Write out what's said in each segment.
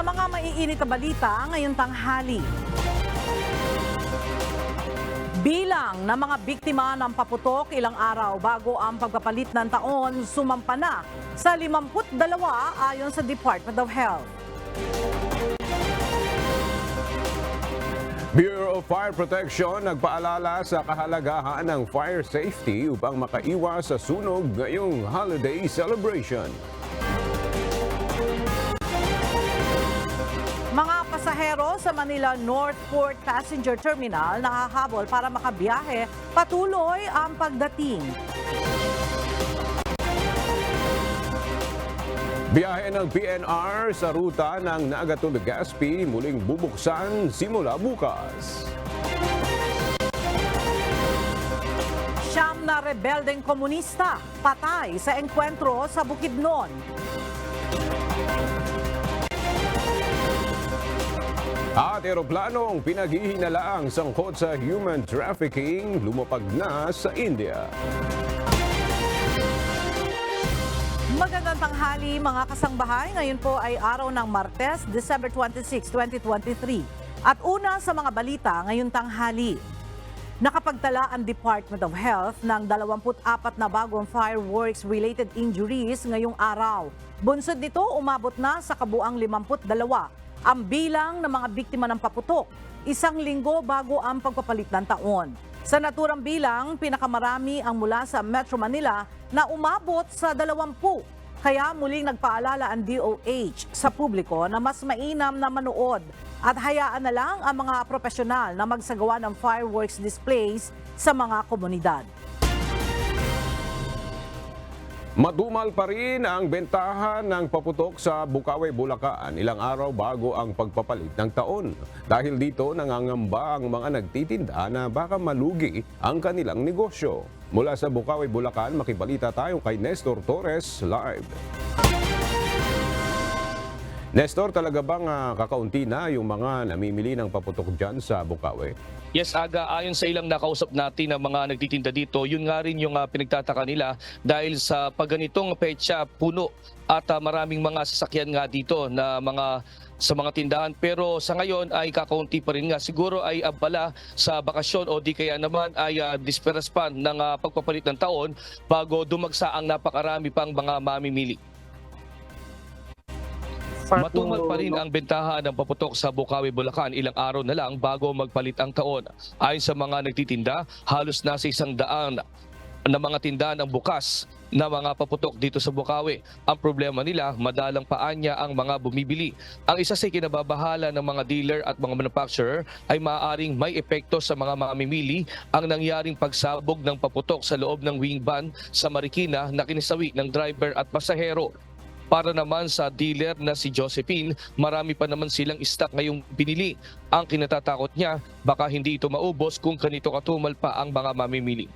mga maiinit na balita ngayong tanghali. Bilang ng mga biktima ng paputok ilang araw bago ang pagpapalit ng taon, sumampa na sa 52 ayon sa Department of Health. Bureau of Fire Protection nagpaalala sa kahalagahan ng fire safety upang makaiwas sa sunog ngayong holiday celebration. Mga pasahero sa Manila Northport Passenger Terminal nakahabol para makabiyahe, patuloy ang pagdating. Biyahe ng PNR sa ruta ng Naga to Legazpi muling bubuksan simula bukas. Siyam na rebeldeng komunista patay sa engkwentro sa Bukidnon. At eroplanong pinaghihinalaang sangkot sa human trafficking lumapag na sa India. Magandang tanghali mga kasangbahay. Ngayon po ay araw ng Martes, December 26, 2023. At una sa mga balita ngayong tanghali. Nakapagtala ang Department of Health ng 24 na bagong fireworks-related injuries ngayong araw. Bunsod nito, umabot na sa kabuang 52 ang bilang ng mga biktima ng paputok, isang linggo bago ang pagpapalit ng taon. Sa naturang bilang, pinakamarami ang mula sa Metro Manila na umabot sa 20. Kaya muling nagpaalala ang DOH sa publiko na mas mainam na manood at hayaan na lang ang mga profesional na magsagawa ng fireworks displays sa mga komunidad. Matumal pa rin ang bentahan ng paputok sa Bukawi, Bulacan ilang araw bago ang pagpapalit ng taon. Dahil dito nangangamba ang mga nagtitinda na baka malugi ang kanilang negosyo. Mula sa Bukawi, Bulacan, makibalita tayo kay Nestor Torres live. Nestor, talaga bang kakaunti na yung mga namimili ng paputok dyan sa Bukawi? Yes, Aga, ayon sa ilang nakausap natin ng mga nagtitinda dito, yun nga rin yung pinagtataka nila dahil sa pagganitong petsa puno at maraming mga sasakyan nga dito na sa mga tindahan. Pero sa ngayon ay kakaunti pa rin nga. Siguro ay abala sa bakasyon o di kaya naman ay disperas pa ng pagpapalit ng taon bago dumagsa ang napakarami pang mga mamimili. Matumal pa rin ang bentahan ng paputok sa Bukawi, Bulacan ilang araw na lang bago magpalit ang taon. Ayon sa mga nagtitinda, halos nasa 100 na mga tindahan ang bukas na mga paputok dito sa Bukawi. Ang problema nila, madalang paanya ang mga bumibili. Ang isa sa kinababahala ng mga dealer at mga manufacturer ay maaaring may epekto sa mga mamimili ang nangyaring pagsabog ng paputok sa loob ng wing van sa Marikina na kinasawi ng driver at pasahero. Para naman sa dealer na si Josephine, marami pa naman silang stock ngayong binili. Ang kinatatakot niya, baka hindi ito maubos kung kanito katumal pa ang mga mamimili.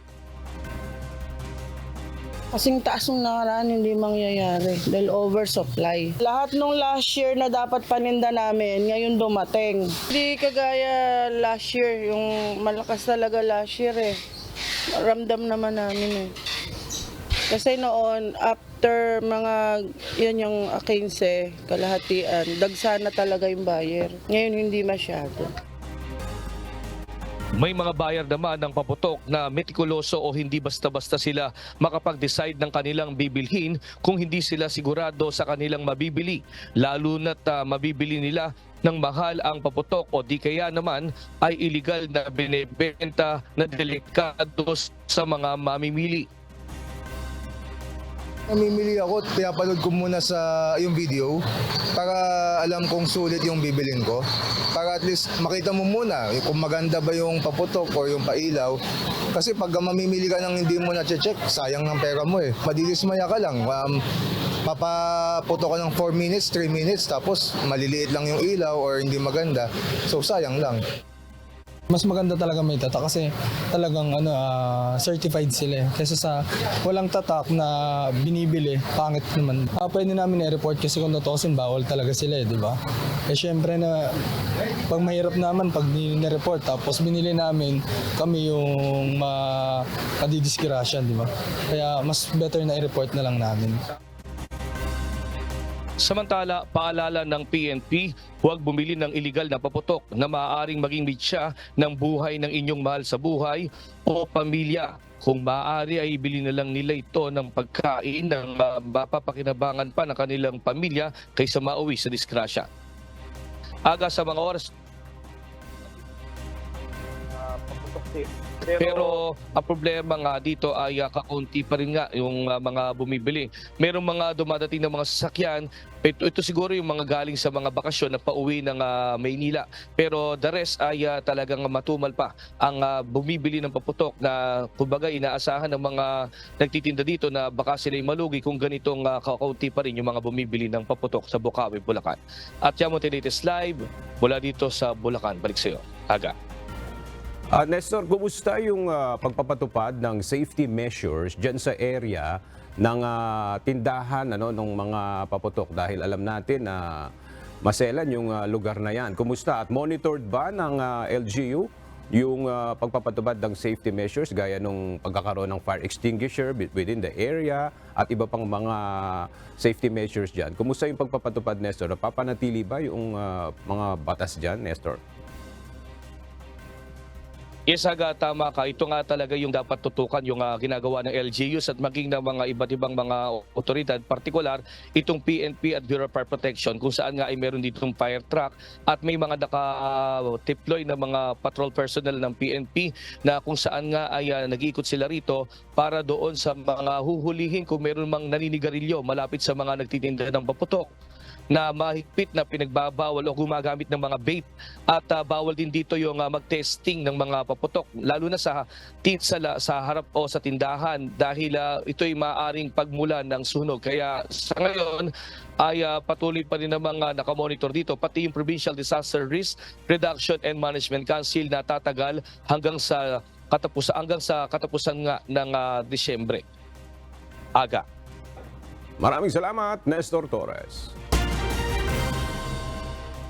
Kasing taas ng nakaraan hindi mangyayari dahil oversupply. Lahat nung last year na dapat paninda namin, ngayon dumating. Hindi kagaya last year, yung malakas talaga last year eh. Ramdam naman namin eh. Kasi noon, after mga, yun yung 15, kalahatian, dagsana talaga yung buyer. Ngayon hindi masyado. May mga buyer naman ng paputok na metikuloso o hindi basta-basta sila makapag-decide ng kanilang bibilhin kung hindi sila sigurado sa kanilang mabibili. Lalo na't mabibili nila ng mahal ang paputok o di kaya naman ay illegal na binebenta na delikado sa mga mamimili. Namimili ako, pinapanood ko muna sa yung video para alam kung sulit yung bibilin ko. Para at least makita mo muna kung maganda ba yung paputok o yung pailaw. Kasi pag mamimili ka nang hindi mo na-check, sayang ng pera mo eh. Madilismaya ka lang. Papaputok ka ng 4 minutes, 3 minutes, tapos maliliit lang yung ilaw or hindi maganda. So sayang lang. Mas maganda talaga may tatak kasi talagang certified sila eh. Kaysa sa walang tatak na binibili, pangit naman. Pwede namin i-report kasi kung totosin, bawal talaga sila eh, di ba? Eh syempre na pag mahirap naman pag ni-report tapos binili namin, kami yung madidisgrasya, di ba? Kaya mas better na i-report na lang namin. Samantala, paalala ng PNP, huwag bumili ng iligal na paputok na maaaring maging mitya ng buhay ng inyong mahal sa buhay o pamilya. Kung maaari ay ibili na lang nila ito ng pagkain ng mapapakinabangan pa ng kanilang pamilya kaysa mauwi sa disgrasya. Aga sa mga oras. Pero ang problema nga dito ay kakaunti pa rin nga yung mga bumibili. Merong mga dumadating na mga sasakyan. Ito siguro yung mga galing sa mga bakasyon na pauwi ng Maynila. Pero the rest ay talagang matumal pa ang bumibili ng paputok na kumbaga inaasahan ng mga nagtitinda dito na baka sila'y malugi kung ganitong kakaunti pa rin yung mga bumibili ng paputok sa Bukawi, Bulacan. At yan mo latest live mula dito sa Bulacan. Balik sa iyo, Aga. Nestor, kumusta yung pagpapatupad ng safety measures dyan sa area ng tindahan ng mga paputok? Dahil alam natin na maselan yung lugar na yan. Kumusta at monitored ba ng LGU yung pagpapatupad ng safety measures gaya nung pagkakaroon ng fire extinguisher within the area at iba pang mga safety measures dyan? Kumusta yung pagpapatupad, Nestor? Napapanatili ba yung mga batas dyan, Nestor? Yes, Aga, tama ka. Ito nga talaga yung dapat tutukan yung ginagawa ng LGUs at maging ng mga iba't ibang mga otoridad, partikular itong PNP at Bureau of Fire Protection kung saan nga ay meron ditong fire truck at may mga naka-deploy na mga patrol personnel ng PNP na kung saan nga ay nag-iikot sila rito para doon sa mga huhulihin kung meron mang naninigarilyo malapit sa mga nagtitinda ng paputok na mahigpit na pinagbabawal o gumagamit ng mga vape at bawal din dito yung mag-testing ng mga paputok lalo na sa harap o sa tindahan dahil ito ay maaaring pagmulan ng sunog. Kaya sa ngayon ay patuloy pa rin namang nakamonitor dito pati yung Provincial Disaster Risk Reduction and Management Council na tatagal hanggang sa katapusan nga ng Disyembre. Aga. Maraming salamat, Nestor Torres.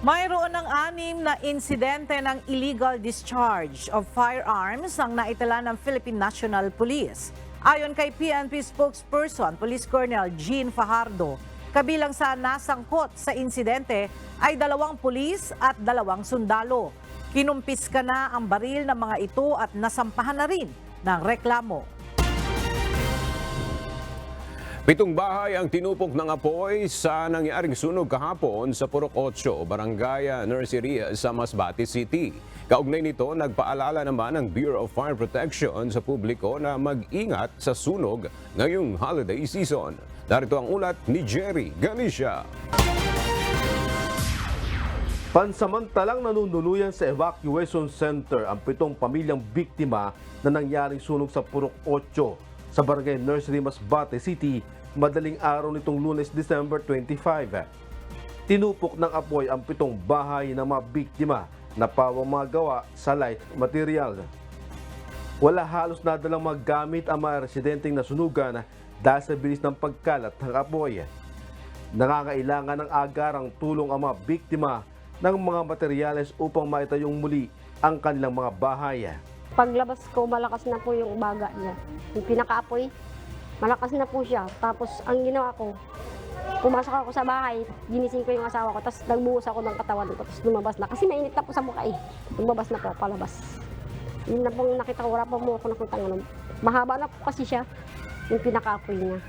Mayroon ng 6 na insidente ng illegal discharge of firearms ang naitala ng Philippine National Police. Ayon kay PNP spokesperson, Police Colonel Jean Fajardo, kabilang sa nasangkot sa insidente ay 2 pulis at 2 sundalo. Kinumpiska na ang baril ng mga ito at nasampahan na rin ng reklamo. 7 bahay ang tinupok ng apoy sa nangyaring sunog kahapon sa Purok 8, Barangay Nursery sa Masbate City. Kaugnay nito, nagpaalala naman ang Bureau of Fire Protection sa publiko na mag-ingat sa sunog ngayong holiday season. Narito ang ulat ni Jerry Galicia. Pansamantalang nanunuluyan sa evacuation center ang 7 pamilyang biktima na nangyaring sunog sa Purok 8 sa Barangay Nursery, Masbate City, madaling araw nitong Lunes, December 25. Tinupok ng apoy ang 7 bahay ng mga biktima na pawang mga gawa sa light material. Wala halos nadalang mga gamit ang mga residenteng nasunugan dahil sa bilis ng pagkalat ng apoy. Nangangailangan ng agarang tulong ang mga biktima ng mga materyales upang maitayong muli ang kanilang mga bahay. Paglabas ko, malakas na po yung baga niya. Yung pinakaapoy, malakas na po siya. Tapos ang ginawa ko, pumasok ako sa bahay, ginising ko yung asawa ko, tapos nagbuhos ako ng katawan ko, tapos lumabas na. Kasi mainit na po sa mukha eh. Lumabas na po, palabas. Yun na pong nakita ko, wala pa mo ako nakita ng mahaba na po kasi siya, yung pinakaapoy niya.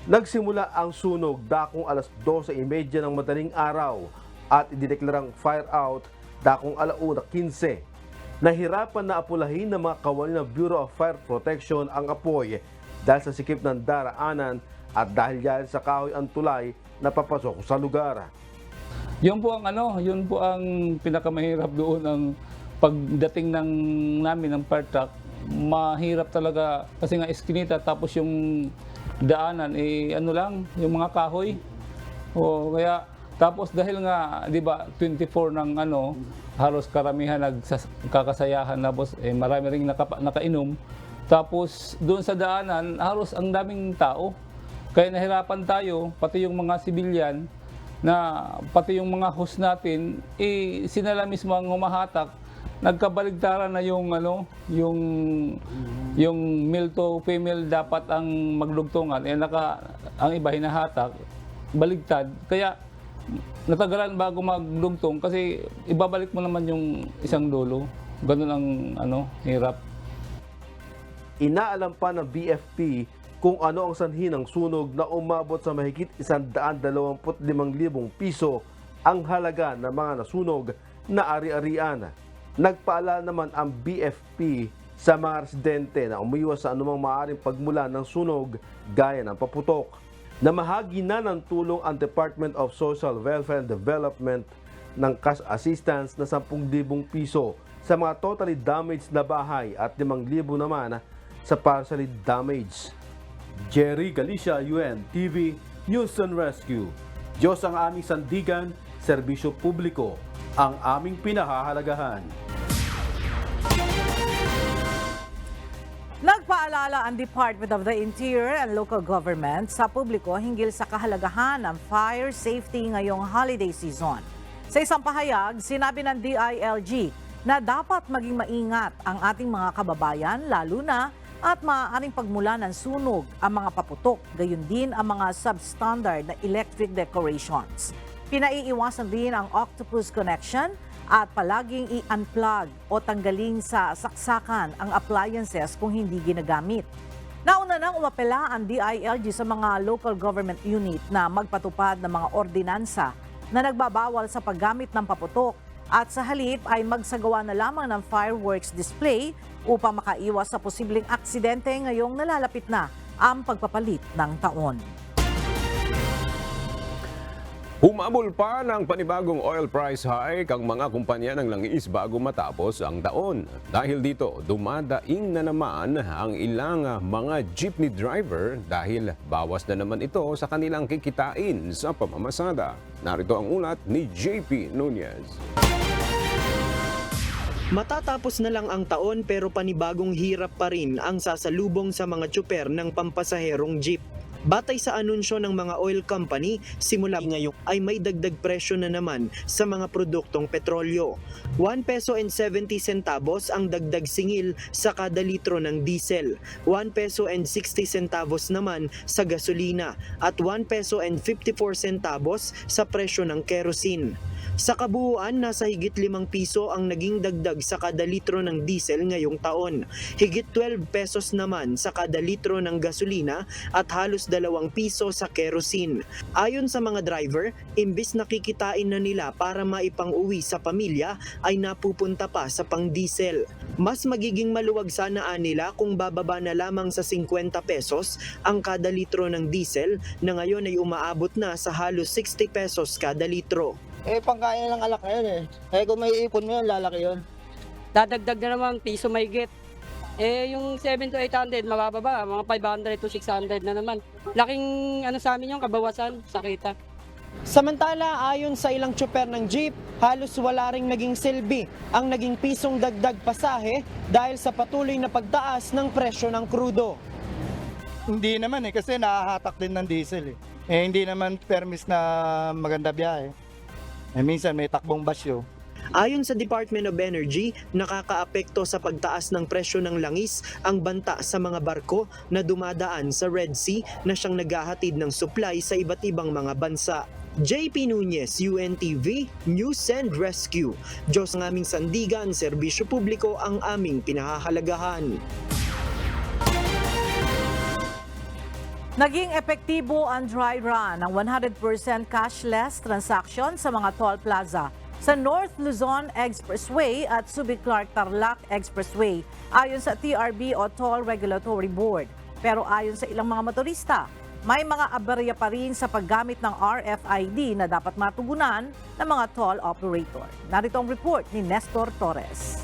Nagsimula ang sunog dakong alas 12:30 ng madaling araw at idineklarang fire out dakong 1:15. Nahirapan na apulahin ng mga kawani ng Bureau of Fire Protection ang apoy dahil sa sikip ng daraanan at dahil yan sa kahoy ang tulay na papasok sa lugar. Yun po ang pinakamahirap doon ang pagdating namin ng fire truck. Mahirap talaga kasi nga iskinita tapos yung daanan yung mga kahoy. O kaya tapos dahil nga 'di ba 24 ng halos karamihan nagkakasayahan tapos marami ring nakainom. Tapos doon sa daanan halos ang daming tao. Kaya nahirapan tayo pati yung mga sibilyan na pati yung mga host natin sinala mismo ang humahatak. Nagkabaligtaran na yung male to female dapat ang magdugtungan ang iba hinahatak. baligtad. Kaya natagalan bago magdugtong kasi ibabalik mo naman yung isang dulo. Ganun ang hirap. Inaalam pa ng BFP kung ano ang sanhi ng sunog na umabot sa mahigit 125,000 piso ang halaga ng mga nasunog na ari-arian. Nagpaalala naman ang BFP sa mga residente na umiwas sa anumang maaaring pagmula ng sunog gaya ng paputok. Namahagi na ng tulong ang Department of Social Welfare and Development ng cash assistance na 10,000 piso sa mga totally damaged na bahay at 5,000 naman sa partially damaged. Jerry Galicia, UNTV, News and Rescue. Diyos ang aming sandigan, serbisyo publiko, ang aming pinahahalagahan. Nagpaalala ang Department of the Interior and Local Government sa publiko hinggil sa kahalagahan ng fire safety ngayong holiday season. Sa isang pahayag, sinabi ng DILG na dapat maging maingat ang ating mga kababayan lalo na at maaaring pagmula ng sunog ang mga paputok, gayon din ang mga substandard na electric decorations. Pinaiiwasan din ang octopus connection at palaging i-unplug o tanggalin sa saksakan ang appliances kung hindi ginagamit. Nauna nang umapela ang DILG sa mga local government unit na magpatupad ng mga ordinansa na nagbabawal sa paggamit ng paputok at sa halip ay magsagawa na lamang ng fireworks display upang makaiwas sa posibleng aksidente ngayong nalalapit na ang pagpapalit ng taon. Humabol pa ng panibagong oil price hike ang mga kumpanya ng langis bago matapos ang taon. Dahil dito, dumadaing na naman ang ilang mga jeepney driver dahil bawas na naman ito sa kanilang kikitain sa pamamasada. Narito ang ulat ni JP Nunez. Matatapos na lang ang taon pero panibagong hirap pa rin ang sasalubong sa mga tsuper ng pampasaherong jeep. Batay sa anunsyo ng mga oil company, simula ngayon ay may dagdag presyo na naman sa mga produktong petrolyo. 1 peso and 70 centavos ang dagdag singil sa kada litro ng diesel, 1 peso and 60 centavos naman sa gasolina at 1 peso and 54 centavos sa presyo ng kerosene. Sa kabuuan, nasa higit 5 piso ang naging dagdag sa kada litro ng diesel ngayong taon. Higit 12 pesos naman sa kada litro ng gasolina at halos 2 piso sa kerosene. Ayon sa mga driver, imbis na kikitain na nila para maipang-uwi sa pamilya ay napupunta pa sa pang-diesel. Mas magiging maluwag sana nila kung bababa na lamang sa 50 pesos ang kada litro ng diesel na ngayon ay umaabot na sa halos 60 pesos kada litro. Pangkain ng alak na yun kung may ipon mo yun, lalaki yun. Dadagdag na naman, piso may git. Yung 700 to 800, mabababa, mga 500 to 600 na naman. Laking sa amin yung kabawasan sa kita. Samantala, ayon sa ilang tsuper ng jeep, halos wala ring naging silbi ang naging pisong dagdag pasahe dahil sa patuloy na pagtaas ng presyo ng krudo. Hindi naman kasi nahahatak din ng diesel hindi naman permis na maganda biyahe. Minsan may takbong basyo. Ayon sa Department of Energy, nakakaapekto sa pagtaas ng presyo ng langis ang banta sa mga barko na dumadaan sa Red Sea na siyang naghahatid ng supply sa iba't ibang mga bansa. JP Nunez, UNTV, News and Rescue. Diyos ang aming sandigan, serbisyo publiko ang aming pinahahalagahan. Naging epektibo ang dry run ng 100% cashless transaction sa mga toll plaza sa North Luzon Expressway at Subic-Clark-Tarlac Expressway ayon sa TRB o Toll Regulatory Board. Pero ayon sa ilang mga motorista, may mga aberya pa rin sa paggamit ng RFID na dapat matugunan ng mga toll operator. Narito ang report ni Nestor Torres.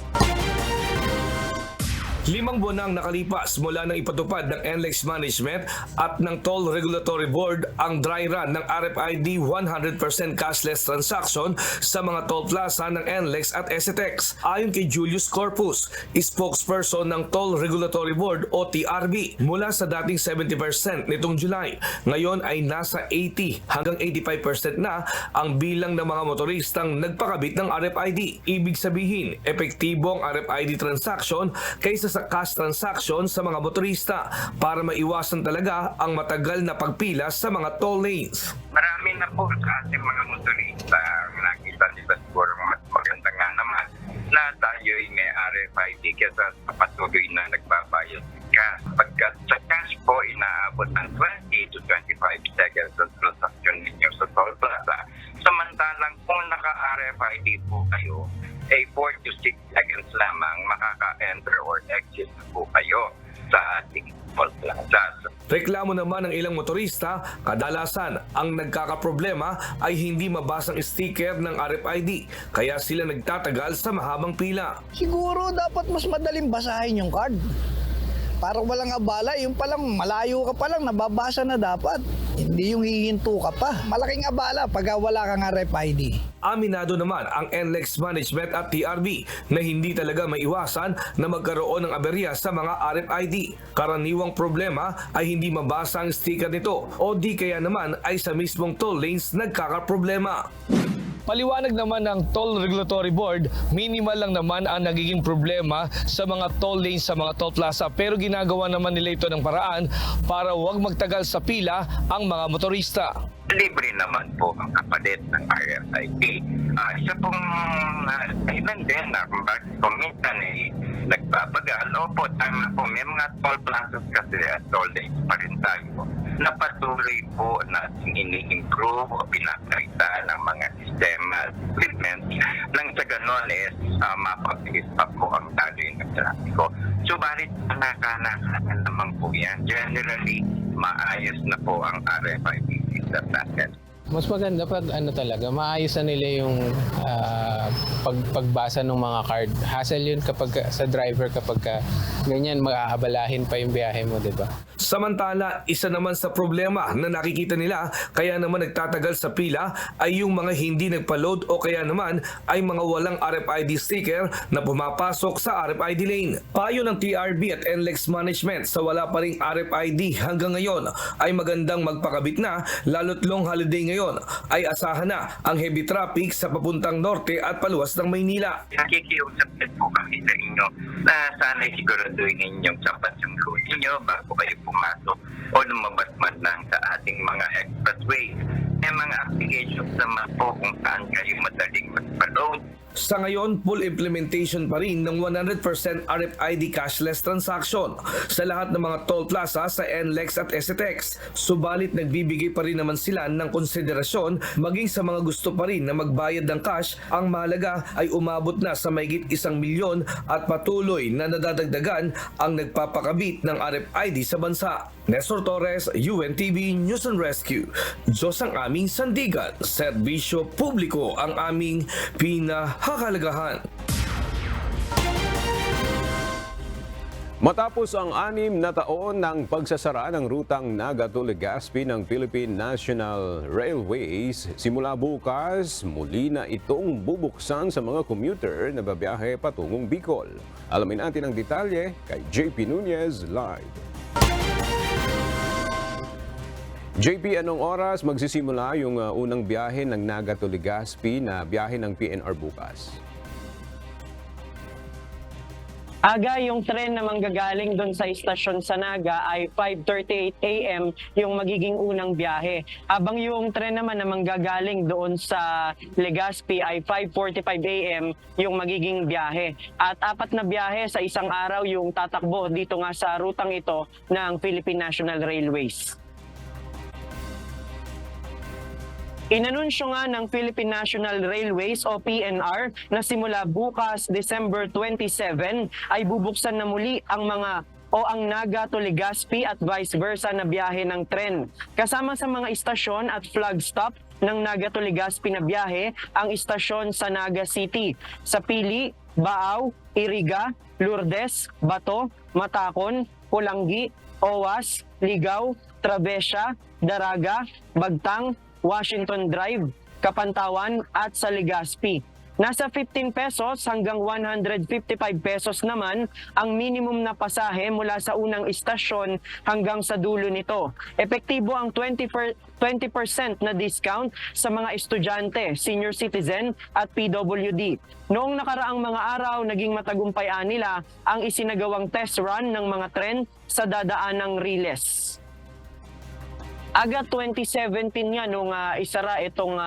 5 buwan na ang nakalipas mula nang ipatupad ng NLEX Management at ng Toll Regulatory Board ang dry run ng RFID 100% cashless transaction sa mga toll plaza ng NLEX at SETEX. Ayon kay Julius Corpus, spokesperson ng Toll Regulatory Board o TRB, mula sa dating 70% nitong July, ngayon ay nasa 80 hanggang 85% na ang bilang ng mga motoristang nagpakabit ng RFID. Ibig sabihin, epektibo ang RFID transaction kaysa sa cash transaction sa mga motorista para maiwasan talaga ang matagal na pagpila sa mga toll lanes. Marami na po sa ating mga motorista. Nakita nila siguro mas maganda nga naman na tayo'y may RFID kesa sa patuloy na nagbabayad ng cash. Pagkat sa cash po, inaabot ng 20 to 25 seconds sa transaction ninyo sa toll plaza. Samantalang kung naka-RFID po kayo, 4 to 6 seconds lamang makaka-enter or exit po kayo sa ating toll plaza. Reklamo naman ng ilang motorista, kadalasan ang nagkakaproblema ay hindi mabasang sticker ng RFID, kaya sila nagtatagal sa mahabang pila. Siguro dapat mas madaling basahin yung card. Parang walang abala, yung palang malayo ka palang nababasa na dapat. Hindi yung hihinto ka pa. Malaking abala pag wala kang RFID. Aminado naman ang NLEX Management at TRB na hindi talaga maiwasan na magkaroon ng aberya sa mga RFID. Karaniwang problema ay hindi mabasa ang sticker nito o di kaya naman ay sa mismong toll lanes nagkakaproblema. Paliwanag naman ng Toll Regulatory Board, minimal lang naman ang nagiging problema sa mga toll lanes sa mga toll plaza pero ginagawa naman nila ito ng paraan para huwag magtagal sa pila ang mga motorista. Libre naman po ang kapalit ng RFID. Isa pong statement din na kung bakit kuminsan nagpapagal. Opo, tama po. May mga toll plazas kasi at toll lanes pa rin tayo na patuloy po natin ini-improve o pinakita ng mga sistema, equipment, nang sa ganon mapabilis pa po ang daloy ng trapiko. Subalit, nakakanakan naman po yan. Generally, maayos na po ang RFID system natin. Mas maganda pag talaga, maayos na nila yung pagbasa ng mga card. Hassle yun kapag sa driver kapag ganyan, mag-aabalahin pa yung biyahe mo, di ba? Samantala, isa naman sa problema na nakikita nila kaya naman nagtatagal sa pila ay yung mga hindi nagpa-load o kaya naman ay mga walang RFID sticker na pumapasok sa RFID lane. Payo ng TRB at NLEX Management sa wala pa ring RFID hanggang ngayon ay magandang magpakabit na lalo't long holiday ngayon ay asahan na ang heavy traffic sa papuntang norte at paluwas ng Maynila. Nakikiusap din po kami sa inyo na sana siguraduhin ninyong sapat yung load ninyo bago kayo pumasok o lumabas man lang sa ating mga expressway. May mga applications naman po kung saan kayo madaling magpa-load. Sa ngayon, full implementation pa rin ng 100% RFID cashless transaction sa lahat ng mga toll plaza sa NLEX at STX. Subalit nagbibigay pa rin naman sila ng konsiderasyon maging sa mga gusto pa rin na magbayad ng cash. Ang mahalaga ay umabot na sa mahigit 1 milyon at patuloy na nadadagdagan ang nagpapakabit ng RFID sa bansa. Nestor Torres, UNTV News and Rescue. Diyos ang aming sandigan, serbisyo publiko ang aming pinahahalagahan. Matapos ang 6 na taon ng pagsasara ng rutang Naga-Legazpi ng Philippine National Railways, simula bukas, muli na itong bubuksan sa mga commuter na babiyahe patungong Bicol. Alamin natin ang detalye kay JP Nunez live. JP, anong oras magsisimula yung unang biyahe ng Naga-Legazpi na biyahe ng PNR bukas? Aga yung tren na manggagaling doon sa istasyon sa Naga ay 5:38 AM yung magiging unang biyahe. Habang yung tren naman na manggagaling doon sa Legazpi ay 5:45 AM yung magiging biyahe. At 4 na biyahe sa isang araw yung tatakbo dito nga sa rutang ito ng Philippine National Railways. Inanunsyo nga ng Philippine National Railways o PNR na simula bukas, December 27, ay bubuksan na muli ang Naga to Legazpi at vice versa na biyahe ng tren. Kasama sa mga istasyon at flag stop ng Naga to Legazpi na biyahe ang istasyon sa Naga City, sa Pili, Baaw, Iriga, Lourdes, Bato, Matacon, Pulangi, Owas, Ligaw, Travesya, Daraga, Bagtang, Washington Drive, Kapantawan at sa Legazpi. Nasa 15 pesos hanggang 155 pesos naman ang minimum na pasahe mula sa unang istasyon hanggang sa dulo nito. Epektibo ang 20% na discount sa mga estudyante, senior citizen at PWD. Noong nakaraang mga araw, naging matagumpay nila ang isinagawang test run ng mga tren sa dadaanang Riles. Aga 2017 nga nung isara itong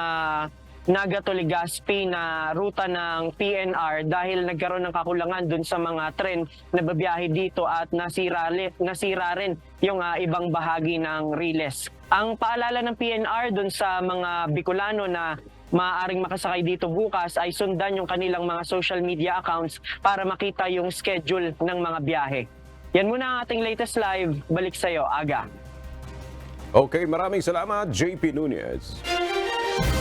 Naga to Legazpi na ruta ng PNR dahil nagkaroon ng kakulangan dun sa mga tren na babiyahe dito at nasira rin yung ibang bahagi ng Riles. Ang paalala ng PNR dun sa mga Bicolano na maaaring makasakay dito bukas ay sundan yung kanilang mga social media accounts para makita yung schedule ng mga biyahe. Yan muna ang ating latest live. Balik sa'yo, Aga. Okay, maraming salamat, JP Nunez.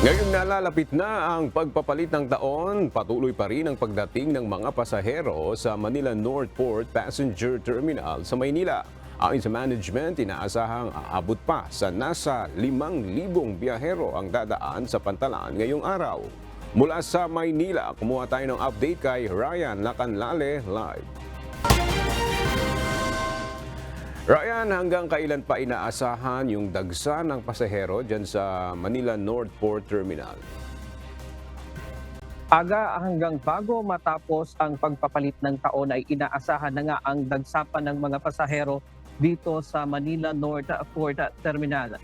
Ngayong nalalapit na ang pagpapalit ng taon, patuloy pa rin ang pagdating ng mga pasahero sa Manila North Port Passenger Terminal sa Maynila. Ayon sa management, inaasahang aabot pa sa nasa 5,000 biyahero ang dadaan sa Pantalan ngayong araw. Mula sa Maynila, kumuha tayo ng update kay Ryan Lacanlale live. Ryan, hanggang kailan pa inaasahan yung dagsa ng pasahero dyan sa Manila North Port Terminal? Aga hanggang bago matapos ang pagpapalit ng taon ay inaasahan na nga ang dagsapan ng mga pasahero dito sa Manila North Port Terminal.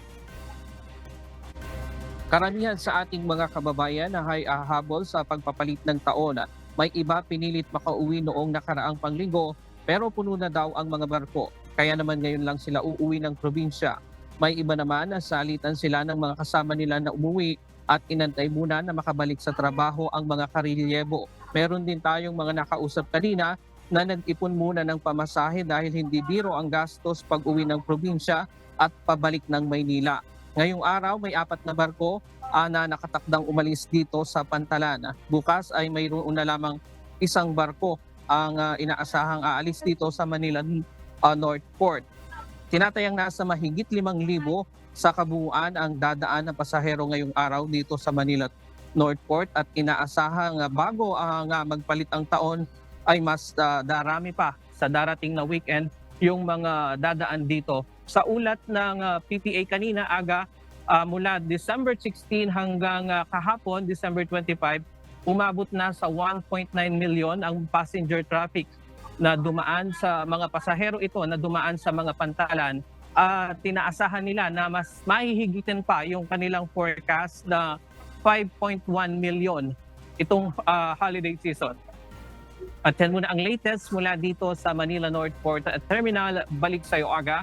Karamihan sa ating mga kababayan na ay hahabol sa pagpapalit ng taon. May iba pinilit makauwi noong nakaraang Panglinggo pero puno na daw ang mga barko. Kaya naman ngayon lang sila uuwi ng probinsya. May iba naman na salitan sila ng mga kasama nila na umuwi at inantay muna na makabalik sa trabaho ang mga karelyebo. Meron din tayong mga nakausap kanina na nag-ipon muna ng pamasahe dahil hindi biro ang gastos pag uwi ng probinsya at pabalik ng Maynila. Ngayong araw may 4 na barko na nakatakdang umalis dito sa Pantalan. Bukas ay mayroon na lamang 1 barko ang inaasahang aalis dito sa Manila North Port. Tinatayang nasa mahigit 5,000 sa kabuuan ang dadaan ng pasahero ngayong araw dito sa Manila North Port at inaasahang bago magpalit ang taon ay mas darami pa sa darating na weekend yung mga dadaan dito. Sa ulat ng PTA kanina, Aga, mula December 16 hanggang kahapon, December 25, umabot na sa 1.9 million ang passenger traffic na dumaan sa mga pasahero ito na dumaan sa mga Pantalan. Tinaasahan nila na mas mahihigitin pa yung kanilang forecast na 5.1 million itong holiday season. At yan muna ang latest mula dito sa Manila North Port Terminal. Balik sa'yo, Aga.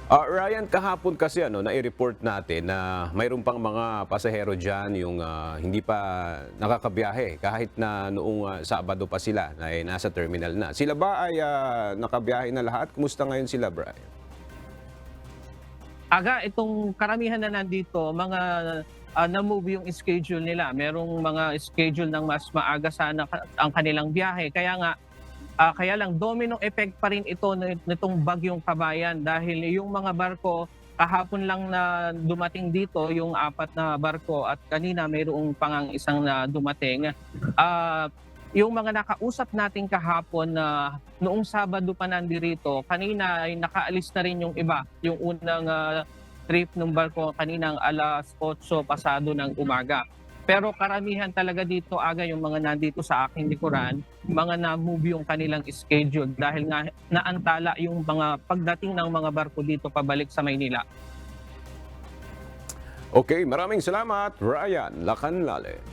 Ryan, kahapon kasi nai-report natin na mayroon pang mga pasahero dyan yung hindi pa nakakabiyahe kahit na noong Sabado pa sila na nasa terminal na. Sila ba ay nakabiyahe na lahat? Kumusta ngayon sila, Brian? Aga, itong karamihan na nandito, mga na-move yung schedule nila. Merong mga schedule ng mas maaga sana ang kanilang biyahe. Kaya lang domino effect pa rin ito nitong bagyong Kabayan dahil yung mga barko kahapon lang na dumating dito, yung 4 na barko at kanina mayroong pangang 1 na dumating. Yung mga nakausap natin kahapon na noong Sabado pa nandirito, kanina ay nakaalis na rin yung iba. Yung unang trip ng barko kaninang 8:00 pasado ng umaga. Pero karamihan talaga dito, Aga, yung mga nandito sa aking likuran, mga na-move yung kanilang schedule dahil nga naantala yung mga pagdating ng mga barko dito pabalik sa Maynila. Okay, maraming salamat, Ryan Lacanlale.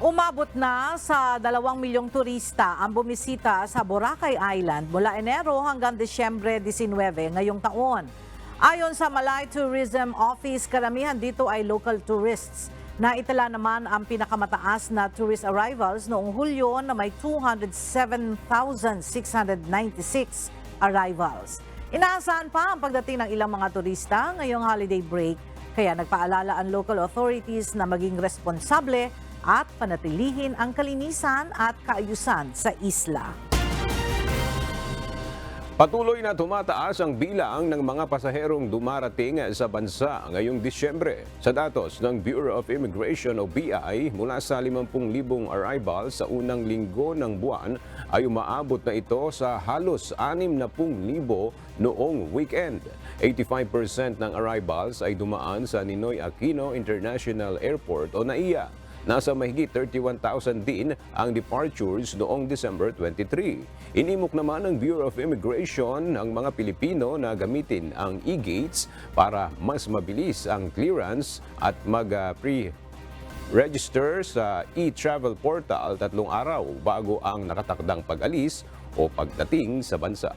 Umabot na sa 2 milyong turista ang bumisita sa Boracay Island mula Enero hanggang Disyembre 19 ngayong taon. Ayon sa Malay Tourism Office, karamihan dito ay local tourists. Naitala naman ang pinakamataas na tourist arrivals noong Hulyo na may 207,696 arrivals. Inaasahan pa ang pagdating ng ilang mga turista ngayong holiday break, kaya nagpaalala ang local authorities na maging responsable at panatilihin ang kalinisan at kaayusan sa isla. Patuloy na tumataas ang bilang ng mga pasaherong dumarating sa bansa ngayong Disyembre. Sa datos ng Bureau of Immigration o BI, mula sa 50,000 arrivals sa unang linggo ng buwan ay umaabot na ito sa halos 60,000 noong weekend. 85% ng arrivals ay dumaan sa Ninoy Aquino International Airport o NAIA. nasa mahigit 31,000 din ang departures noong December 23. Inimok naman ng Bureau of Immigration ang mga Pilipino na gamitin ang e-gates para mas mabilis ang clearance at mag-pre-register sa e-travel portal 3 araw bago ang nakatakdang pag-alis o pagdating sa bansa.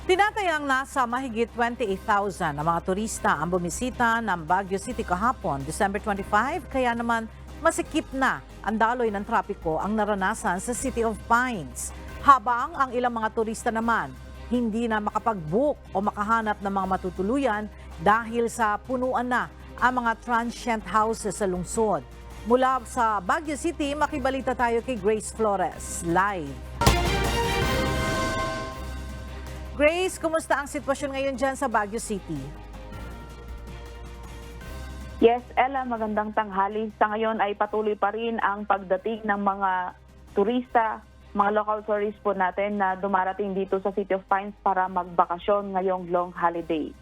Tinatayang nasa mahigit 28,000 na mga turista ang bumisita ng Baguio City kahapon, December 25, kaya naman masikip na ang daloy ng trapiko ang naranasan sa City of Pines. Habang ang ilang mga turista naman hindi na makapag-book o makahanap ng mga matutuluyan dahil sa punuan na ang mga transient houses sa lungsod. Mula sa Baguio City, makibalita tayo kay Grace Flores, live. Grace, kumusta ang sitwasyon ngayon dyan sa Baguio City? Yes, Ella, magandang tanghali. Sa ngayon ay patuloy pa rin ang pagdating ng mga turista, mga local tourists po natin na dumarating dito sa City of Pines para magbakasyon ngayong long holiday.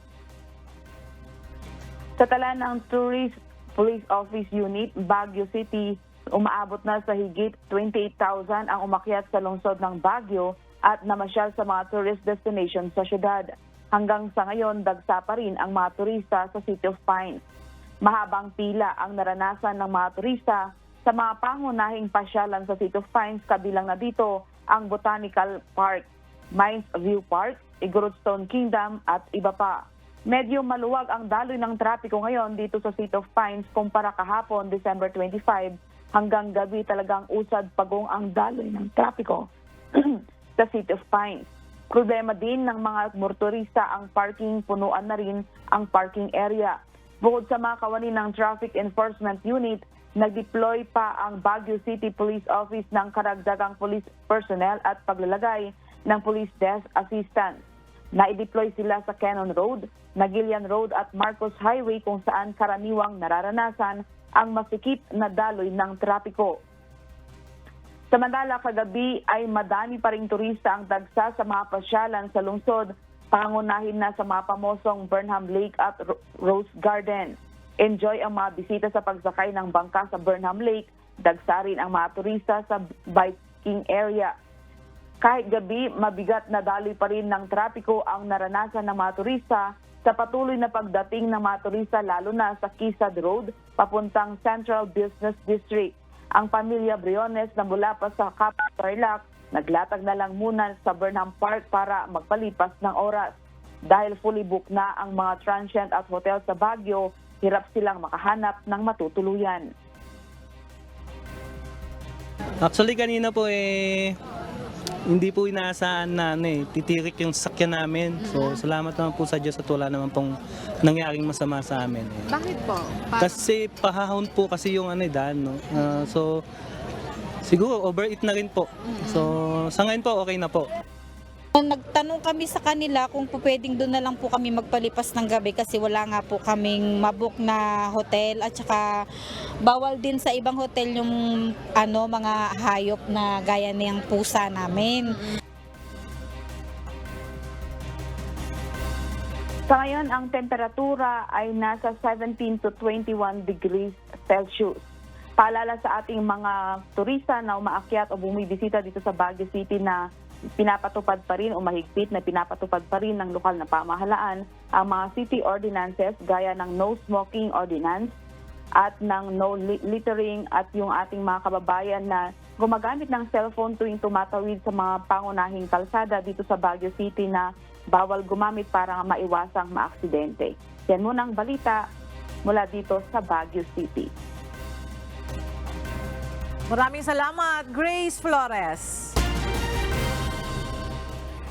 Sa tala ng Tourist Police Office Unit, Baguio City, umaabot na sa higit 28,000 ang umakyat sa lungsod ng Baguio at namasyal sa mga tourist destinations sa syudad. Hanggang sa ngayon, dagsa pa rin ang mga turista sa City of Pines. Mahabang pila ang naranasan ng mga turista sa mga pangunahing pasyalan sa City of Pines, kabilang na dito ang Botanical Park, Mines View Park, Igorotstone Kingdom at iba pa. Medyo maluwag ang daloy ng trapiko ngayon dito sa City of Pines kumpara kahapon, December 25, hanggang gabi talagang usad pagong ang daloy ng trapiko sa City of Pines. Problema din ng mga motorista ang parking, punuan na rin ang parking area. Bukod sa mga kawani ng Traffic Enforcement Unit, nag-deploy pa ang Baguio City Police Office ng karagdagang police personnel at paglalagay ng police desk assistance. Na-deploy sila sa Cannon Road, Nagilian Road at Marcos Highway kung saan karaniwang nararanasan ang masikip na daloy ng trapiko. Samantala, kagabi ay madami pa ring turista ang dagsa sa mga pasyalan sa lungsod, pangunahin na sa mga pamosong Burnham Lake at Rose Garden. Enjoy ang mga bisita sa pagsakay ng bangka sa Burnham Lake, dagsa rin ang mga turista sa biking area. Kahit gabi, mabigat na daloy pa rin ng trapiko ang naranasan ng mga turista sa patuloy na pagdating ng mga turista lalo na sa Quezad Road papuntang Central Business District. Ang pamilya Briones na mula pa sa Capital Tarlac, naglatag na lang muna sa Burnham Park para magpalipas ng oras. Dahil fully booked na ang mga transient at hotel sa Baguio, hirap silang makahanap ng matutuluyan. Actually kanina po hindi po inaasahan na titirik yung sasakyan namin. So salamat naman po sa Diyos at wala naman pong nangyaring masama sa amin. Bakit po? Kasi pahahon po kasi yung daan, no? So siguro overeat na rin po. So sa ngayon po okay na po. Nagtanong kami sa kanila kung pwedeng doon na lang po kami magpalipas ng gabi kasi wala nga po kaming mabook na hotel at saka bawal din sa ibang hotel yung mga hayop na gaya niyang pusa namin. Sa ngayon, ang temperatura ay nasa 17 to 21 degrees Celsius. Paalala sa ating mga turista na umaakyat o bumibisita dito sa Baguio City na pinapatupad pa rin o mahigpit na pinapatupad pa rin ng lokal na pamahalaan ang mga city ordinances gaya ng no smoking ordinance at ng no littering at yung ating mga kababayan na gumagamit ng cellphone tuwing tumatawid sa mga pangunahing kalsada dito sa Baguio City na bawal gumamit para maiwasang maaksidente. Yan muna ang balita mula dito sa Baguio City. Maraming salamat, Grace Flores.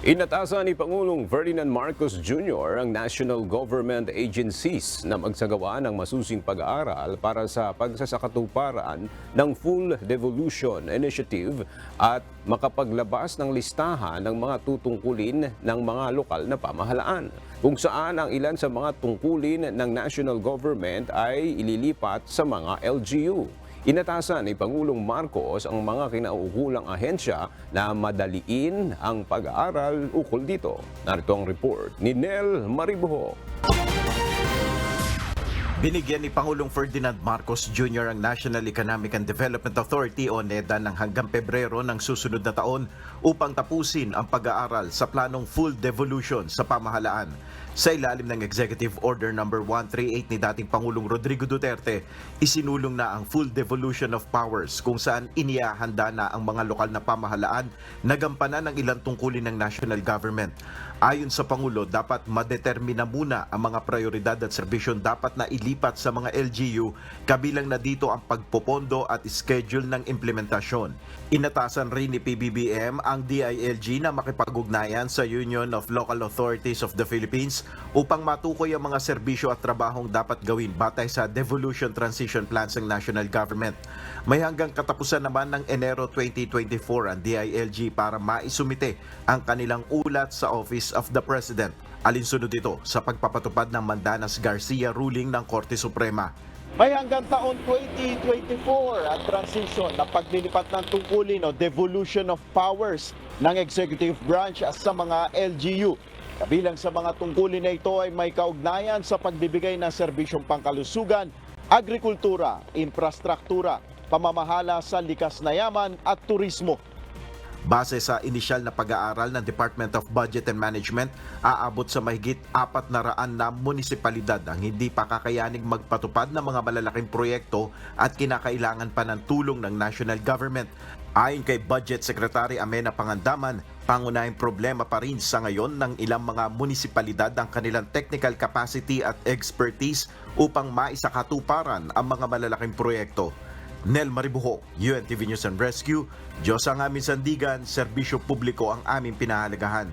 Inatasan ni Pangulong Ferdinand Marcos Jr. ang national government agencies na magsagawa ng masusing pag-aaral para sa pagsasakatuparan ng Full Devolution Initiative at makapaglabas ng listahan ng mga tutungkulin ng mga lokal na pamahalaan, kung saan ang ilan sa mga tungkulin ng national government ay ililipat sa mga LGU. Inatasan ni Pangulong Marcos ang mga kinauukulang ahensya na madaliin ang pag-aaral ukol dito. Narito ang report ni Nel Mariboho. Binigyan ni Pangulong Ferdinand Marcos Jr. ang National Economic and Development Authority o NEDA ng hanggang Pebrero ng susunod na taon upang tapusin ang pag-aaral sa planong full devolution sa pamahalaan. Sa ilalim ng Executive Order No. 138 ni dating Pangulong Rodrigo Duterte, isinulong na ang full devolution of powers kung saan inihahanda na ang mga lokal na pamahalaan na gampanan ng ilang tungkulin ng national government. Ayon sa Pangulo, dapat madetermina muna ang mga prioridad at serbisyon dapat na ilipat sa mga LGU, kabilang na dito ang pagpopondo at schedule ng implementasyon. Inatasan rin ni PBBM ang DILG na makipag-ugnayan sa Union of Local Authorities of the Philippines upang matukoy ang mga serbisyo at trabahong dapat gawin batay sa devolution transition plans ng national government. May hanggang katapusan naman ng Enero 2024 ang DILG para maisumite ang kanilang ulat sa Office of the President. Alinsunod ito sa pagpapatupad ng Mandanas-Garcia ruling ng Korte Suprema. May hanggang taon 2024 ang transition na paglilipat ng tungkulin o devolution of powers ng executive branch sa mga LGU. Kabilang sa mga tungkulin na ito ay may kaugnayan sa pagbibigay ng serbisyong pangkalusugan, agrikultura, infrastruktura, pamamahala sa likas na yaman at turismo. Base sa inisyal na pag-aaral ng Department of Budget and Management, aabot sa mahigit 400 na munisipalidad ang hindi pa kakayaning magpatupad ng mga malalaking proyekto at kinakailangan pa ng tulong ng national government. Ayon kay Budget Secretary Amena Pangandaman, pangunahing problema pa rin sa ngayon ng ilang mga munisipalidad ang kanilang technical capacity at expertise upang maisakatuparan ang mga malalaking proyekto. Nel Maribuho, UNTV News and Rescue. Diyos ang aming sandigan, serbisyo publiko ang aming pinahalagahan.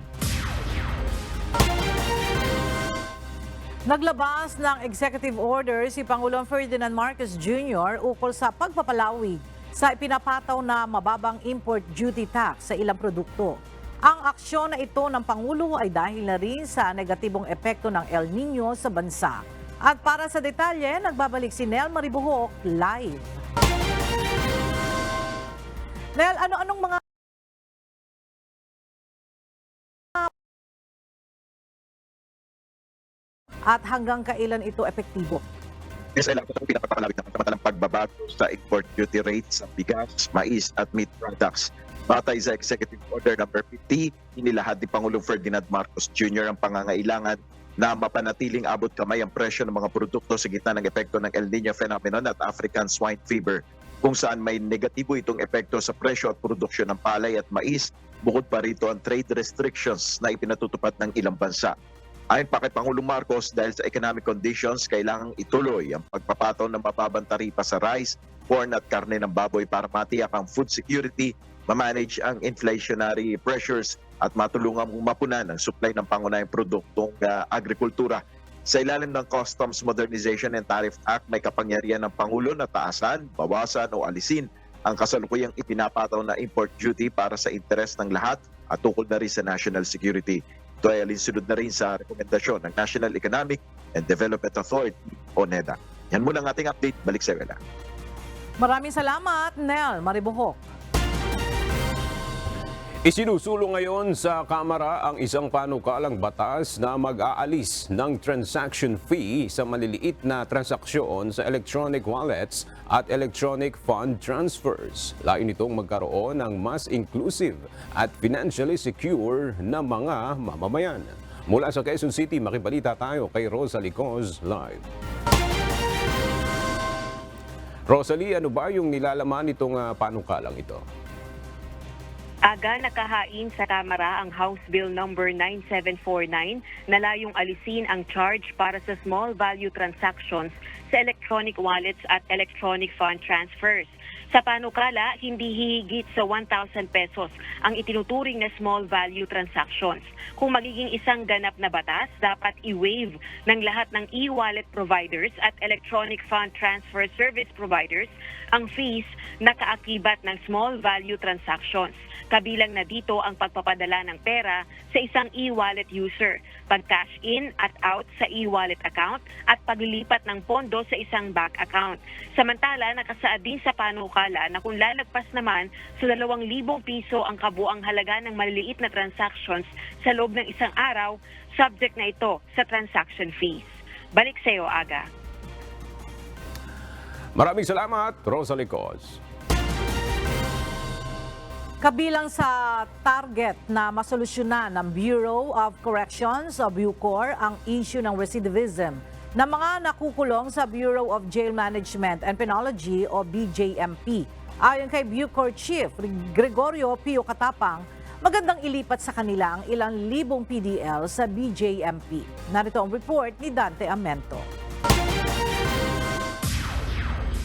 Naglabas ng executive order si Pangulong Ferdinand Marcos Jr. ukol sa pagpapalawig sa ipinapataw na mababang import duty tax sa ilang produkto. Ang aksyon na ito ng Pangulo ay dahil na rin sa negatibong epekto ng El Nino sa bansa. At para sa detalye, nagbabalik si Nel Maribuho live. Nel, ano-anong mga at hanggang kailan ito epektibo? Yes, ay lang ito pinapapalawig ng pantamantalang pagbabago sa import duty rates sa bigas, mais at meat products. Batay sa Executive Order No. 50, inilahad ni Pangulong Ferdinand Marcos Jr. ang pangangailangan na mapanatiling abot kamay ang presyo ng mga produkto sa gitna ng epekto ng El Nino phenomenon at African swine fever, kung saan may negatibo itong epekto sa presyo at produksyon ng palay at mais, bukod pa rito ang trade restrictions na ipinatutupad ng ilang bansa. Ayon pa kay Pangulong Marcos, dahil sa economic conditions, kailangang ituloy ang pagpapataw ng mababang taripa sa rice, corn at karne ng baboy para matiyak ang food security, ma-manage ang inflationary pressures at matulungang mapunan ang supply ng pangunahing produktong agrikultura. Sa ilalim ng Customs Modernization and Tariff Act, may kapangyarihan ng Pangulo na taasan, bawasan o alisin ang kasalukuyang ipinapataw na import duty para sa interes ng lahat at tukol na rin sa national security. Ito ay alinsunod na rin sa rekomendasyon ng National Economic and Development Authority o NEDA. Yan muna ang ating update. Balik sa Ella. Maraming salamat, Nel Maribuho. Isinusulong ngayon sa Kamara ang isang panukalang batas na mag-aalis ng transaction fee sa maliliit na transaksyon sa electronic wallets at electronic fund transfers. Lain itong magkaroon ng mas inclusive at financially secure na mga mamamayan. Mula sa Quezon City, makibalita tayo kay Rosalie Coz live. Rosalie, ano ba yung nilalaman nitong panukalang ito? Aga nakahain sa Kamara ang House Bill No. 9749 na layong alisin ang charge para sa small value transactions sa electronic wallets at electronic fund transfers. Sa panukala, hindi hihigit sa 1,000 pesos ang itinuturing na small value transactions. Kung magiging isang ganap na batas, dapat i-waive ng lahat ng e-wallet providers at electronic fund transfer service providers ang fees na kaakibat ng small value transactions. Kabilang na dito ang pagpapadala ng pera sa isang e-wallet user, pag-cash in at out sa e-wallet account at paglilipat ng pondo sa isang bank account. Samantala, nakasaad din sa panukala na kung lalagpas naman sa 2,000 piso ang kabuang halaga ng maliliit na transactions sa loob ng isang araw, subject na ito sa transaction fees. Balik sa iyo, Aga. Maraming salamat, Rosalie Cos. Kabilang sa target na masolusyonan ng Bureau of Corrections o BUCOR ang issue ng recidivism ng mga nakukulong sa Bureau of Jail Management and Penology o BJMP. Ayon kay BUCOR Chief Gregorio Pio Katapang, magandang ilipat sa kanila ang ilang libong PDL sa BJMP. Narito ang report ni Dante Amento.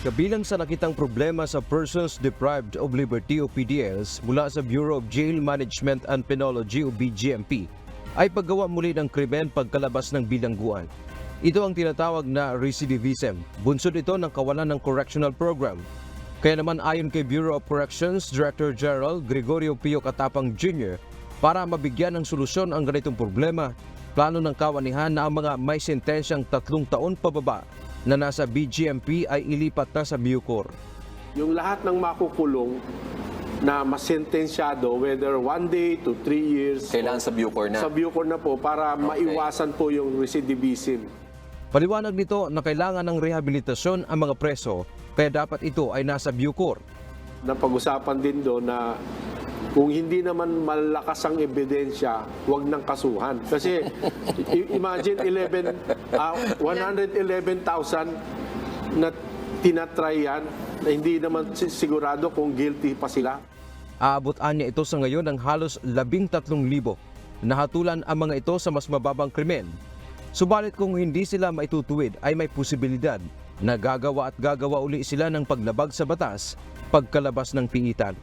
Kabilang sa nakitang problema sa Persons Deprived of Liberty o PDLs mula sa Bureau of Jail Management and Penology o BJMP ay paggawa muli ng krimen pagkalabas ng bilangguan. Ito ang tinatawag na recidivism. Bunsod ito ng kawalan ng correctional program. Kaya naman ayon kay Bureau of Corrections Director General Gregorio Pio Katapang Jr., para mabigyan ng solusyon ang ganitong problema, plano ng kawanihan na ang mga may sentensyang 3 taon pababa na nasa BJMP ay ilipat na sa BUCOR. Yung lahat ng makukulong na masentensyado, whether 1 day to 3 years, kailangan sa BUCOR na? Sa BUCOR na po para maiwasan po yung recidivism. Paliwanag nito na kailangan ng rehabilitasyon ang mga preso, kaya dapat ito ay nasa BUCOR. Napag-usapan din doon na kung hindi naman malakas ang ebidensya, huwag nang kasuhan. Kasi imagine 111,000 na tinatry yan, na hindi naman sigurado kung guilty pa sila. Aabotan niya ito sa ngayon ng halos 13,000. Nahatulan ang mga ito sa mas mababang krimen. Subalit kung hindi sila maitutuwid ay may posibilidad na gagawa uli sila ng paglabag sa batas pagkalabas ng piitan.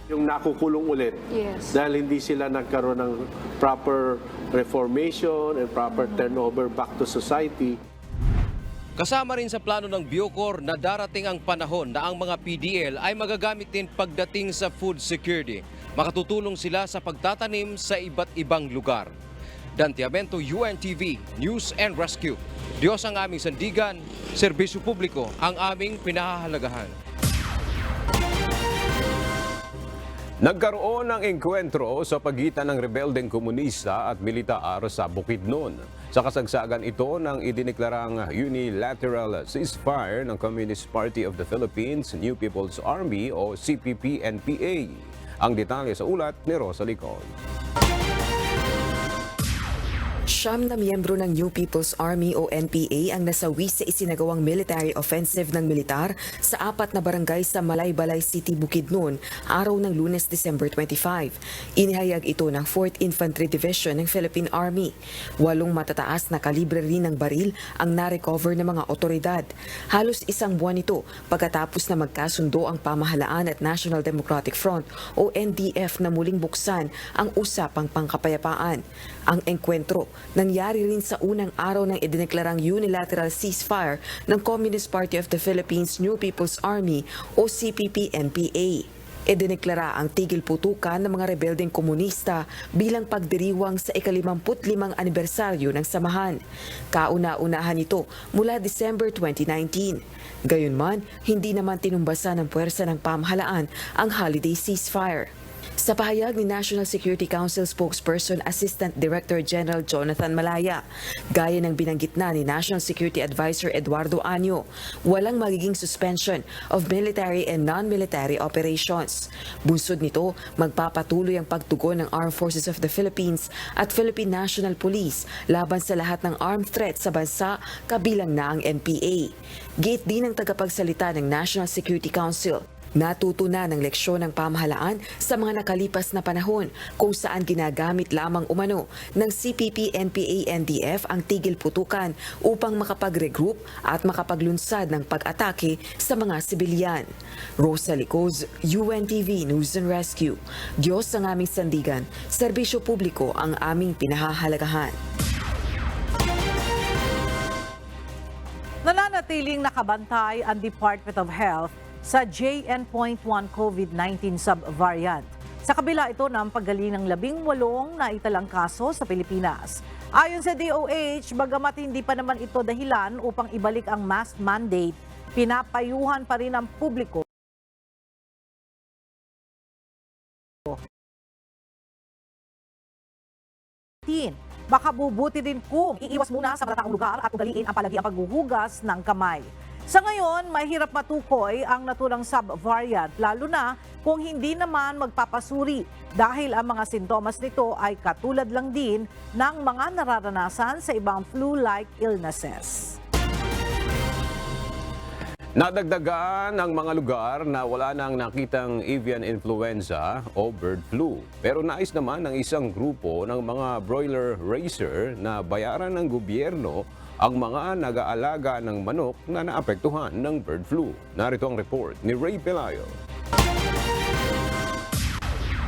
Yung nakukulong ulit dahil hindi sila nagkaroon ng proper reformation and proper turnover back to society. Kasama rin sa plano ng BUCOR na darating ang panahon na ang mga PDL ay magagamit din pagdating sa food security. Makatutulong sila sa pagtatanim sa iba't ibang lugar. Dante Amento, UNTV, News and Rescue. Diyos ang aming sandigan, serbisyo publiko ang aming pinahahalagahan. Nagkaroon ng engkwentro sa pagitan ng rebeldeng komunista at militar sa Bukidnon. Sa kasagsagan ito ng idineklarang unilateral ceasefire ng Communist Party of the Philippines, New People's Army o CPP-NPA. Ang detalye sa ulat ni Rosalie Cos. 9 na miyembro ng New People's Army o NPA ang nasawi sa isinagawang military offensive ng militar sa 4 na barangay sa Malaybalay City, Bukidnon, araw ng Lunes, December 25. Inihayag ito ng 4th Infantry Division ng Philippine Army. 8 matataas na kalibre rin ng baril ang narecover ng mga otoridad. Halos 1 buwan ito pagkatapos na magkasundo ang pamahalaan at National Democratic Front o NDF na muling buksan ang usapang pangkapayapaan. Ang engkwentro nangyari rin sa unang araw ng idineklarang unilateral ceasefire ng Communist Party of the Philippines New People's Army o CPP-NPA. Idineklara ang tigil putukan ng mga rebeldeng komunista bilang pagdiriwang sa ika-55 anibersaryo ng samahan. Kauna-unahan ito mula December 2019. Gayunman, hindi naman tinumbasa ng puwersa ng pamahalaan ang holiday ceasefire. Sa pahayag ni National Security Council spokesperson Assistant Director General Jonathan Malaya, gaya ng binanggit na ni National Security Advisor Eduardo Anyo, walang magiging suspension of military and non-military operations. Bunsod nito, magpapatuloy ang pagtugon ng Armed Forces of the Philippines at Philippine National Police laban sa lahat ng armed threats sa bansa, kabilang na ang NPA. Gate din ng tagapagsalita ng National Security Council, natuto na ng leksyon ng pamahalaan sa mga nakalipas na panahon kung saan ginagamit lamang umano ng CPP-NPA-NDF ang tigil putukan upang makapag-regroup at makapaglunsad ng pag-atake sa mga sibilyan. Rosalie Cos, UNTV News and Rescue. Diyos ang aming sandigan, serbisyo publiko ang aming pinahahalagahan. Nananatiling nakabantay ang Department of Health sa JN.1 COVID-19 subvariant. Sa kabila ito ng paggaling ng 18 na italang kaso sa Pilipinas. Ayon sa DOH, bagamat hindi pa naman ito dahilan upang ibalik ang mask mandate, pinapayuhan pa rin ang publiko baka bubuti din kung iiwas muna sa matataong lugar at ugaliin ang palagi ang paghuhugas ng kamay. Sa ngayon, mahirap matukoy ang naturang subvariant lalo na kung hindi naman magpapasuri dahil ang mga sintomas nito ay katulad lang din ng mga nararanasan sa ibang flu-like illnesses. Nadagdagan ang mga lugar na wala nang nakitang avian influenza o bird flu. Pero nais naman ng isang grupo ng mga broiler raiser na bayaran ng gobyerno ang mga nag-aalaga ng manok na naapektuhan ng bird flu. Narito ang report ni Ray Pelayo.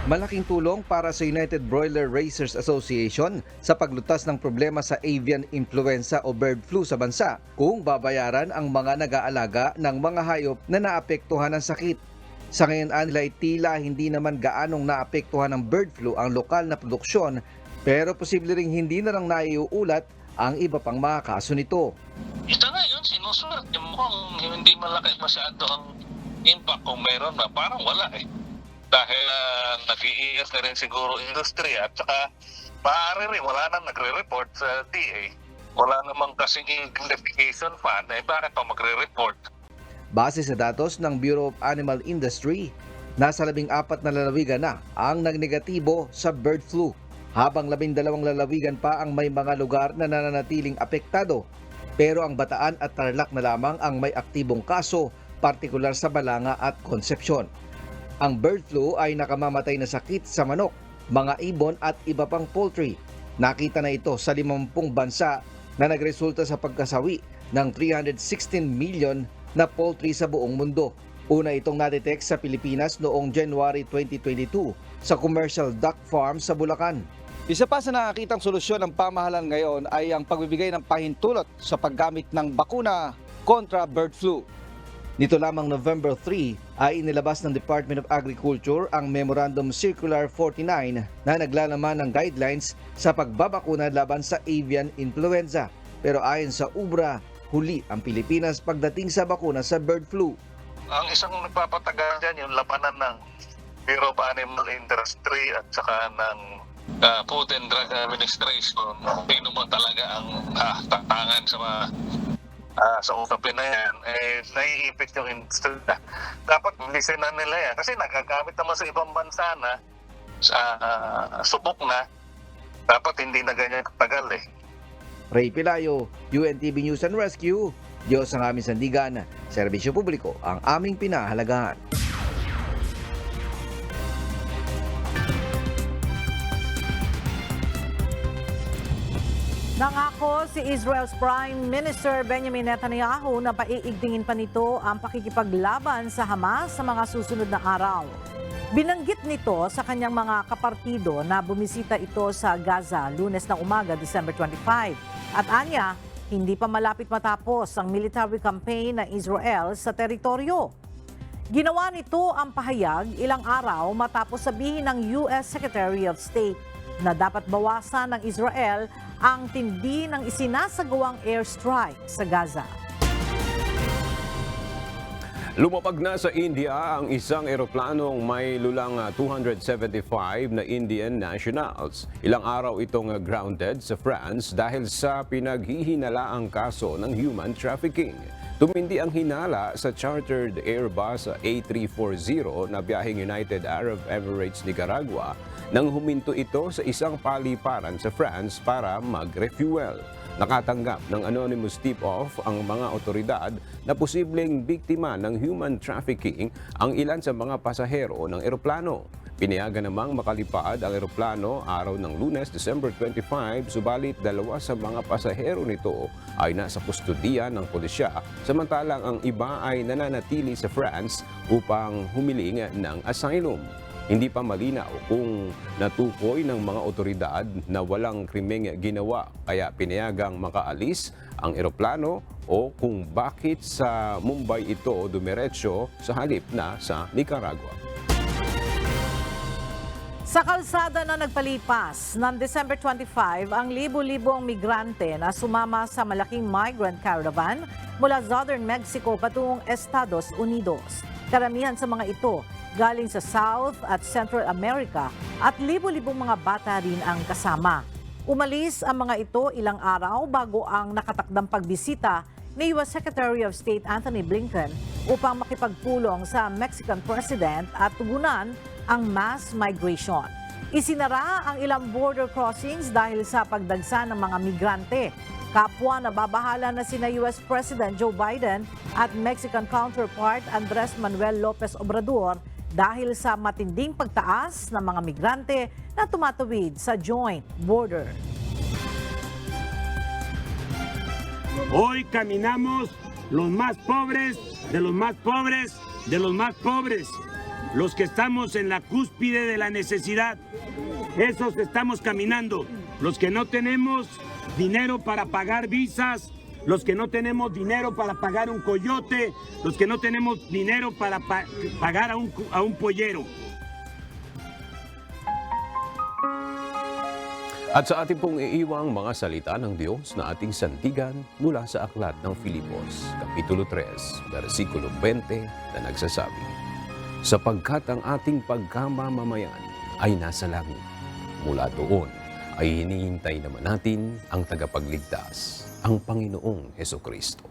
Malaking tulong para sa United Broiler Raisers Association sa paglutas ng problema sa avian influenza o bird flu sa bansa kung babayaran ang mga nag-aalaga ng mga hayop na naapektuhan ng sakit. Sa ngayon ay tila hindi naman gaanong naapektuhan ng bird flu ang lokal na produksyon pero posible ring hindi na lang naiuulat ang iba pang mga kaso nito. Ito ngayon, sinusulat yung mukhang hindi malaki masyado ang impact kung meron na parang wala eh. Dahil nag-iias na rin siguro industry at saka maaari rin wala nang nagre-report sa DA. Wala namang kasing indemnification fund eh bakit pa magre-report? Base sa datos ng Bureau of Animal Industry, nasa 14 na lalawigan na ang nagnegatibo sa bird flu, habang 12 lalawigan pa ang may mga lugar na nananatiling apektado. Pero ang Bataan at Tarlac na lamang ang may aktibong kaso, partikular sa Balanga at Concepcion. Ang bird flu ay nakamamatay na sakit sa manok, mga ibon at iba pang poultry. Nakita na ito sa 50 bansa na nagresulta sa pagkasawi ng 316 million na poultry sa buong mundo. Una itong nadetect sa Pilipinas noong January 2022 sa commercial duck farm sa Bulacan. Isa pa sa nakakitang solusyon ng pamahalaan ngayon ay ang pagbibigay ng pahintulot sa paggamit ng bakuna kontra bird flu. Nito lamang November 3 ay inilabas ng Department of Agriculture ang Memorandum Circular 49 na naglalaman ng guidelines sa pagbabakuna laban sa avian influenza. Pero ayon sa UBRA, huli ang Pilipinas pagdating sa bakuna sa bird flu. Ang isang nagpapatagal dyan yung labanan ng Bureau of Animal Industry at saka ng Food and Drug Administration. Sino mo talaga ang tatangan sa mga sa usapin na yan, naiipit yung industry. Dapat bilisin na nila yan. Kasi nagagamit naman sa ibang bansa na subok na. Dapat hindi na ganyan katagal eh. Ray Pelayo, UNTV News and Rescue. Diyos ang aming sandigan. Serbisyo publiko ang aming pinahalagahan. Nangako si Israel's Prime Minister Benjamin Netanyahu na paiigtingin pa nito ang pakikipaglaban sa Hamas sa mga susunod na araw. Binanggit nito sa kanyang mga kapartido na bumisita ito sa Gaza Lunes ng umaga, December 25. At anya, hindi pa malapit matapos ang military campaign ng Israel sa teritoryo. Ginawa nito ang pahayag ilang araw matapos sabihin ng US Secretary of State na dapat bawasan ng Israel ang tindi ng isinasagawang airstrike sa Gaza. Lumapag na sa India ang isang eroplanong may lulang 275 na Indian nationals. Ilang araw itong grounded sa France dahil sa pinaghihinalaang kaso ng human trafficking. Tumindi ang hinala sa chartered Airbus A340 na biyaheng United Arab Emirates Nicaragua nang huminto ito sa isang paliparan sa France para mag-refuel. Nakatanggap ng anonymous tip-off ang mga otoridad na posibleng biktima ng human trafficking ang ilan sa mga pasahero ng eroplano. Pinayagan namang makalipad ang eroplano araw ng Lunes, December 25, subalit dalawa sa mga pasahero nito ay nasa kustudiya ng pulisya, samantalang ang iba ay nananatili sa France upang humiling ng asylum. Hindi pa malinaw kung natukoy ng mga otoridad na walang krimeng ginawa kaya pinayagang makaalis ang eroplano o kung bakit sa Mumbai ito dumiretso sa halip na sa Nicaragua. Sa kalsada na nagpalipas ng December 25, ang libo-libong migrante na sumama sa malaking migrant caravan mula Southern Mexico patungong Estados Unidos. Karamihan sa mga ito galing sa South at Central America at libo-libong mga bata rin ang kasama. Umalis ang mga ito ilang araw bago ang nakatakdang pagbisita ni U.S. Secretary of State Anthony Blinken upang makipagpulong sa Mexican President at tugunan ang mass migration. Isinara ang ilang border crossings dahil sa pagdagsa ng mga migrante. Kapwa nababahala na sina U.S. President Joe Biden at Mexican counterpart Andres Manuel Lopez Obrador dahil sa matinding pagtaas ng mga migrante na tumatawid sa joint border. Hoy caminamos los más pobres, de los más pobres, de los más pobres, los que estamos en la cúspide de la necesidad. Esos estamos caminando, los que no tenemos dinero para pagar visas, los que no tenemos dinero para pagar un coyote, los que no tenemos dinero para pagar a un pollero. At sa ating pong iiwang mga salita ng Diyos na ating sandigan mula sa Aklat ng Filipos, Kapitulo 3, versikulo 20 na nagsasabi, sapagkat ang ating pagkamamamayan ay nasa langit. Mula doon ay hinihintay naman natin ang tagapagligtas, ang Panginoong Hesukristo.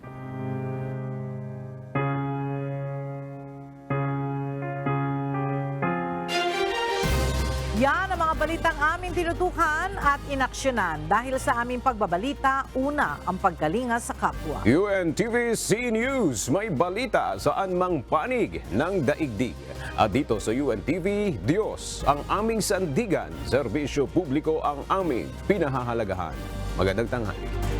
Yan ang mga balitang aming tinutukan at inaksyonan. Dahil sa aming pagbabalita, una ang pagkalinga sa kapwa. UNTV-C News, may balita saan mang panig ng daigdig. At dito sa UNTV, Diyos ang aming sandigan, serbisyo publiko ang aming pinahahalagahan. Magandang tanghali.